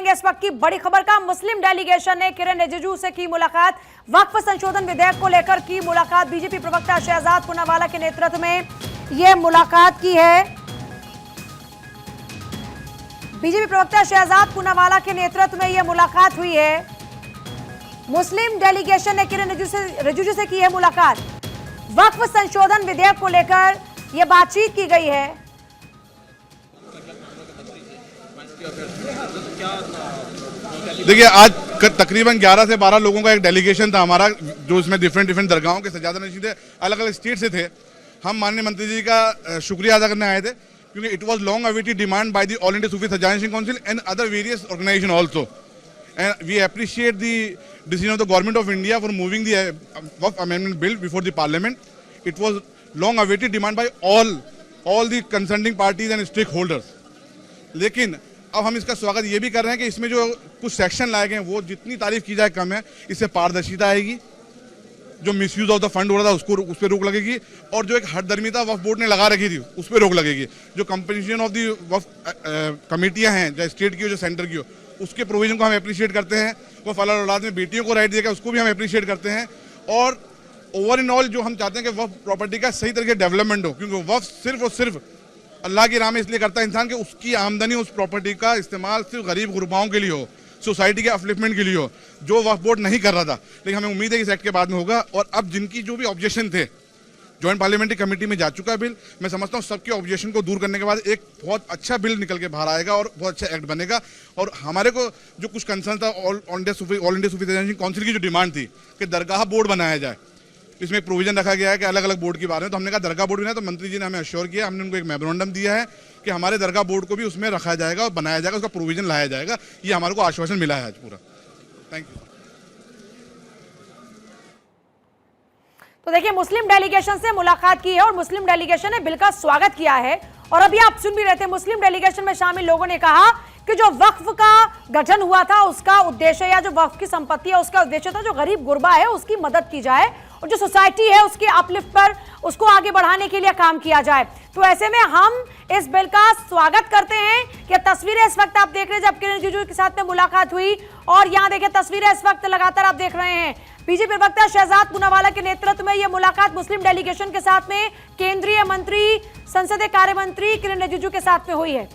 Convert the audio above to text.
देखें इस वक्त की बड़ी खबर का। मुस्लिम डेलीगेशन ने किरण रिजिजू से की मुलाकात। वक्फ संशोधन विधेयक को लेकर की मुलाकात। बीजेपी प्रवक्ता शहजाद पूनावाला के नेतृत्व में यह मुलाकात की है। बीजेपी प्रवक्ता शहजाद पूनावाला के नेतृत्व में यह मुलाकात हुई है। मुस्लिम डेलीगेशन ने किरण रिजिजू से की है मुलाकात। वक्फ संशोधन विधेयक को लेकर यह बातचीत की गई है। देखिए, आज तकरीबन 11 से 12 लोगों का एक डेलीगेशन था हमारा, जो इसमें डिफरेंट दरगाहों के सज्जाद नशीद अलग अलग स्टेट से थे। हम माननीय मंत्री जी का शुक्रिया अदा करने आए थे, क्योंकि it was long awaited demand by the All India Sufi Sajjad Council and other various organisation also, and we appreciate the decision of the government of India for moving the Waqf amendment bill before the parliament. It was long awaited demand by all the concerning parties and stakeholders. लेकिन अब हम इसका स्वागत ये भी कर रहे हैं कि इसमें जो कुछ सेक्शन लाए गए हैं वो जितनी तारीफ की जाए कम है। इससे पारदर्शिता आएगी, जो मिसयूज ऑफ द फंड हो रहा था उस पर रोक लगेगी, और जो एक हठधर्मिता वक्फ बोर्ड ने लगा रखी थी उस पर रोक लगेगी। जो कंपनसेशन ऑफ दी वक्फ कमेटियां हैं, चाहे स्टेट की हो चाहे सेंटर की हो, उसके प्रोविजन को हम अप्रिशिएट करते हैं। वो फलाल औलाद में बेटियों को राइट देगा, उसको भी हम अप्रिशिएट करते हैं। और ओवर इन ऑल जो हम चाहते हैं कि वक्फ प्रॉपर्टी का सही तरीके डेवलपमेंट हो, क्योंकि वक्फ सिर्फ और सिर्फ अल्लाह की राह में इसलिए करता है इंसान कि उसकी आमदनी उस प्रॉपर्टी का इस्तेमाल सिर्फ गरीब गुरबाओं के लिए हो, सोसाइटी के अपलिफ्टमेंट के लिए हो, जो वक्फ बोर्ड नहीं कर रहा था। लेकिन हमें उम्मीद है कि इस एक्ट के बाद में होगा। और अब जिनकी जो भी ऑब्जेक्शन थे, जॉइंट पार्लियामेंट्री कमेटी में जा चुका है बिल। मैं समझता हूँ सबके ऑब्जेक्शन को दूर करने के बाद एक बहुत अच्छा बिल निकल के बाहर आएगा और बहुत अच्छा एक्ट बनेगा। और हमारे को जो कुछ कंसर्न था, ऑल इंडिया सूफी काउंसिल की जो डिमांड थी कि दरगाह बोर्ड बनाया जाए, इसमें एक प्रोविजन रखा गया है कि अलग अलग बोर्ड के बारे में। तो हमने कहा दरगाह बोर्ड बनाए, तो मंत्री जी ने हमें अश्योर किया, हमने उनको एक मेमोरेंडम दिया है कि हमारे दरगाह बोर्ड को भी उसमें रखा जाएगा और बनाया जाएगा, उसका प्रोविजन लाया जाएगा। ये हमारे को आश्वासन मिला है आज पूरा। Thank you. तो देखिए, मुस्लिम डेलीगेशन से मुलाकात की है और मुस्लिम डेलीगेशन ने बिल का स्वागत किया है। और अभी आप सुन भी रहे थे, मुस्लिम डेलीगेशन में शामिल लोगों ने कहा कि जो वक्फ का गठन हुआ था उसका उद्देश्य, या जो वक्फ की संपत्ति है उसका उद्देश्य था जो गरीब गुरबा है उसकी मदद की जाए, और जो सोसाइटी है उसके अपलिफ्ट पर उसको आगे बढ़ाने के लिए काम किया जाए। तो ऐसे में हम इस बिल का स्वागत करते हैं। कि तस्वीरें इस वक्त आप देख रहे हैं जब किरण रिजिजू के साथ में मुलाकात हुई, और यहाँ देखिए तस्वीरें इस वक्त लगातार आप देख रहे हैं। बीजेपी प्रवक्ता शहजाद पूनावाला के नेतृत्व में यह मुलाकात मुस्लिम डेलीगेशन के साथ में केंद्रीय मंत्री, संसदीय कार्य मंत्री किरण रिजिजू के साथ में हुई है।